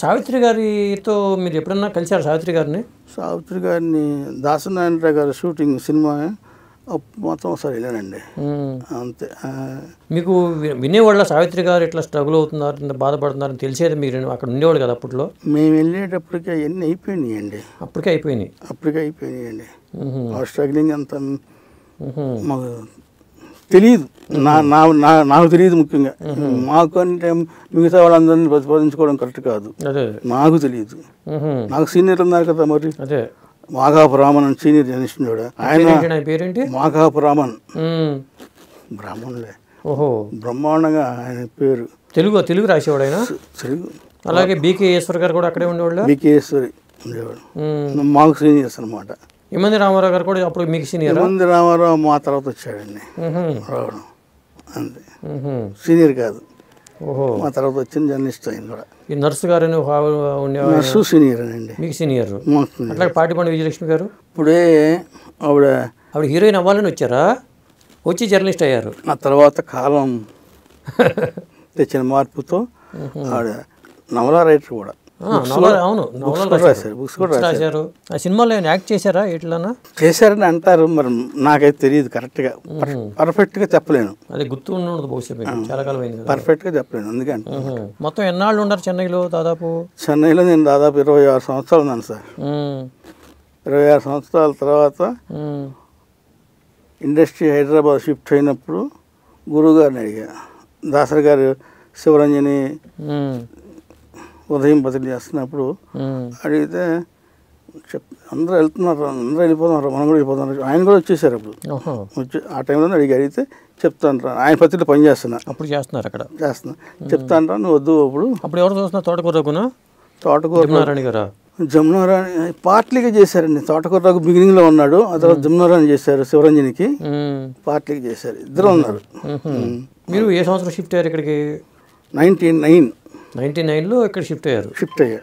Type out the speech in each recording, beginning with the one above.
సావిత్రి గారితో మీరు ఎప్పుడన్నా కలిసారు సావిత్రి గారిని? సావిత్రి గారిని దాసనారాయణరావు గారి షూటింగ్ సినిమా మొత్తం ఒకసారి వెళ్ళానండి అంతే. మీకు వినేవాళ్ళ సావిత్రి గారు ఇట్లా స్ట్రగుల్ అవుతున్నారు, బాధపడుతున్నారని తెలిసేది మీరు అక్కడ ఉండేవాళ్ళు కదా అప్పట్లో? మేము వెళ్ళేటప్పటికి అవన్నీ అయిపోయినాయండి. అప్పటికే అయిపోయినాయండి. ఆ స్ట్రగ్లింగ్ అంతా మాకు తెలియదు. నాకు తెలియదు. ముఖ్యంగా మాకు అంటే మిగతా వాళ్ళందరినీ ప్రతిపాదించుకోవడం కరెక్ట్ కాదు. నాకు తెలియదు. నాకు సీనియర్ ఉన్నారు కదా, మరి మాఘాపు రామన్ అని సీనియర్ జర్నలిస్ట్ ఉన్నాడు. ఆయన పేరేంటి? మాఘాపు రామన్. బ్రాహ్మణులే. ఓహో, బ్రహ్మాండంగా ఆయన పేరు. తెలుగు రాసేవాడు ఆయన. తెలుగు. అలాగే బీకే ఈశ్వర్ గారు కూడా అక్కడే ఉండేవాళ్ళు. బీకే ఈశ్వరి ఉండేవాడు. మాకు సీనియర్స్ అనమాట. ఇమంది రామారావు గారు కూడా అప్పుడు మీకు సీనియర్? ఇమంది రామారావు మా తర్వాత వచ్చాడండి రావడం, అంతే. సీనియర్ కాదు. ఓహో, మా తర్వాత వచ్చిన జర్నలిస్ట్ ఆయన కూడా. ఈ నర్సు గారు నర్సు సీనియర్ అండి. మీకు సీనియర్. అట్లా పాటిబండి విజయలక్ష్మి గారు ఇప్పుడే ఆవిడ హీరోయిన్ అవ్వాలని వచ్చారా? వచ్చి జర్నలిస్ట్ అయ్యారు. ఆ తర్వాత కాలం తెచ్చిన మార్పుతో ఆవిడ నవలా రైటర్ కూడా. అవును, బుక్స్ కూడా రాశారు. ఆ సినిమాలో యాక్ట్ చేశారా? ఎట్లన్నా చేశారని అంటారు, మరి నాకైతే తెలియదు కరెక్ట్గా. పర్ఫెక్ట్గా చెప్పలేను. అది గుర్తు ఉండదు బహుశా, చాలా కాలం అయింది. పర్ఫెక్ట్గా చెప్పలేను. అందుకని మొత్తం ఎన్నాళ్ళు ఉన్నారు చెన్నైలో? చెన్నైలో నేను దాదాపు 26 సంవత్సరాలు ఉన్నాను సార్. 26 సంవత్సరాల తర్వాత ఇండస్ట్రీ హైదరాబాద్ షిఫ్ట్ అయినప్పుడు గురువు గారిని అడిగా. దాసరి గారు శివరంజని ఉదయం బదిలీ చేస్తున్నప్పుడు అడిగితే అందరూ వెళ్తున్నారు, అందరూ వెళ్ళిపోతున్నారు, మనం కూడా వెళ్ళిపోతున్నారు. ఆయన కూడా వచ్చేసారు అప్పుడు. వచ్చి ఆ టైంలో అడిగి చెప్తాను రా, ఆయన పత్రికలో పని చేస్తున్నా. అప్పుడు చేస్తున్నారు అక్కడ? చెప్తాను రా, నువ్వు వద్దు. అప్పుడు ఎవరు చూస్తున్నా? తోటకూర గారా? జమునారాణి పార్టీగా చేశారండి. తోటకూర బిగినింగ్ లో ఉన్నాడు, ఆ తర్వాత జమునారాణి చేశారు. శివరంజనికి పార్టీగా చేశారు. ఇద్దరు ఉన్నారు. మీరు ఏ సంవత్సరం షిఫ్ట్ అయ్యారు ఇక్కడికి? 99లో ఇక్కడ షిఫ్ట్ అయ్యారు.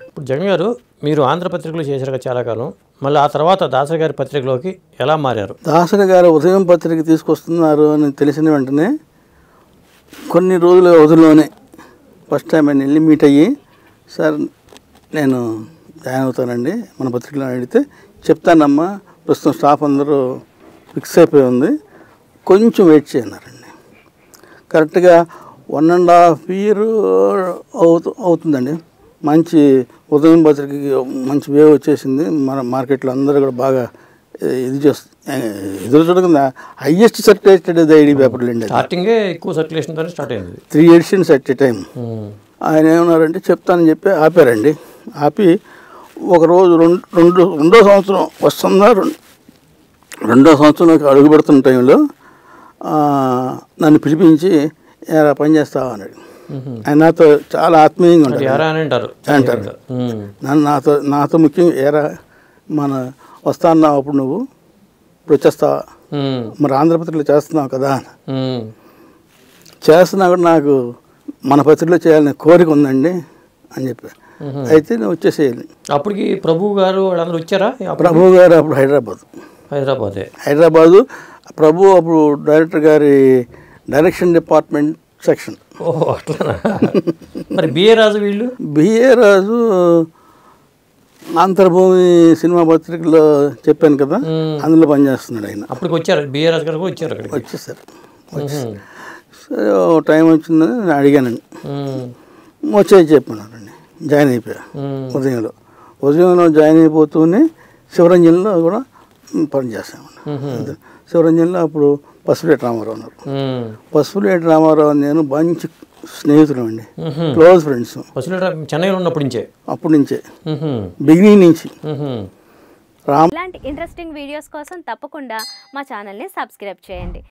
ఇప్పుడు జగన్ గారు మీరు ఆంధ్రపత్రికలో చేశారు చాలా కాలం, మళ్ళీ ఆ తర్వాత దాసరి గారి పత్రికలోకి ఎలా మారారు? దాసరి గారు ఉదయం పత్రిక తీసుకొస్తున్నారు అని తెలిసిన వెంటనే కొన్ని రోజుల వ్యవధిలోనే ఫస్ట్ టైం ఆయన వెళ్ళి మీట్ అయ్యి, సార్ నేను జాయిన్ అవుతానండి మన పత్రికలో అడిగితే, చెప్తానమ్మా, ప్రస్తుతం స్టాఫ్ అందరూ ఫిక్స్ అయిపోయి ఉంది, కొంచెం వెయిట్ చేయన్నారండి. కరెక్ట్గా 1.5 year అవుతుందండి. మంచి ఉదయం పత్రికకి మంచి వేవ్ వచ్చేసింది. మన మార్కెట్లో అందరూ కూడా బాగా ఎదురు చూడకుండా హైయెస్ట్ సర్క్యులేటెడ్ ఐడి పేపర్లు అండి. స్టార్టింగే ఎక్కువ సర్క్యులేషన్ స్టార్ట్ అయింది. 3 editions అట్ ఏ టైం. ఆయన ఏమన్నారంటే చెప్తానని చెప్పి ఆపారండి. ఆపి ఒకరోజు రెండో సంవత్సరం వస్తుందా, రెండో సంవత్సరంలోకి అడుగు పెడుతున్న టైంలో నన్ను పిలిపించి పని చేస్తావా అన్నాడు. ఆయన నాతో చాలా ఆత్మీయంగా ఉంటారు. నాతో ముఖ్యంగా ఏరా మన వస్తా అన్నావు, అప్పుడు నువ్వు ఇప్పుడు వచ్చేస్తావా, మరి ఆంధ్రపత్రికలో చేస్తున్నావు కదా, చేస్తున్నా కూడా నాకు మన పత్రికలో చేయాలని కోరిక ఉందండి అని చెప్పి. అయితే నువ్వు వచ్చేసేయాలి. అప్పటికి ప్రభు గారు వాళ్ళందరూ వచ్చారా? ప్రభు గారు అప్పుడు హైదరాబాదు. ప్రభు అప్పుడు డైరెక్టర్ గారి డైరెక్షన్ డిపార్ట్మెంట్ సెక్షన్. ఓహో, అట్లా. మరి బిఏ రాజు వీళ్ళు? బిఏ రాజు ఆంధ్రభూమి సినిమా పత్రికలో చెప్పాను కదా, అందులో పనిచేస్తున్నాడు ఆయన. అప్పటికి వచ్చారు బిఏ రాజు గారు కూడా వచ్చారు అక్కడికి? వచ్చేసారు. సరే టైం వచ్చిందని నేను అడిగానండి. వచ్చేది చెప్పానండి. జాయిన్ అయిపోయా. ఉదయంలో జాయిన్ అయిపోతూనే శివరంజన్లో కూడా పనిచేస్తామండి. శివరంజన్లో అప్పుడు పసుపులేటి రామారావు ఉన్నారు. పసుపులేటి రామారావు నేను మంచి స్నేహితులు అండి, క్లోజ్ ఫ్రెండ్స్. చెన్నైలో ఉన్నప్పటి నుంచే బిగినింగ్ నుంచి. ఇలాంటి ఇంట్రెస్టింగ్ వీడియోస్ కోసం తప్పకుండా మా ఛానల్ని సబ్స్క్రైబ్ చేయండి.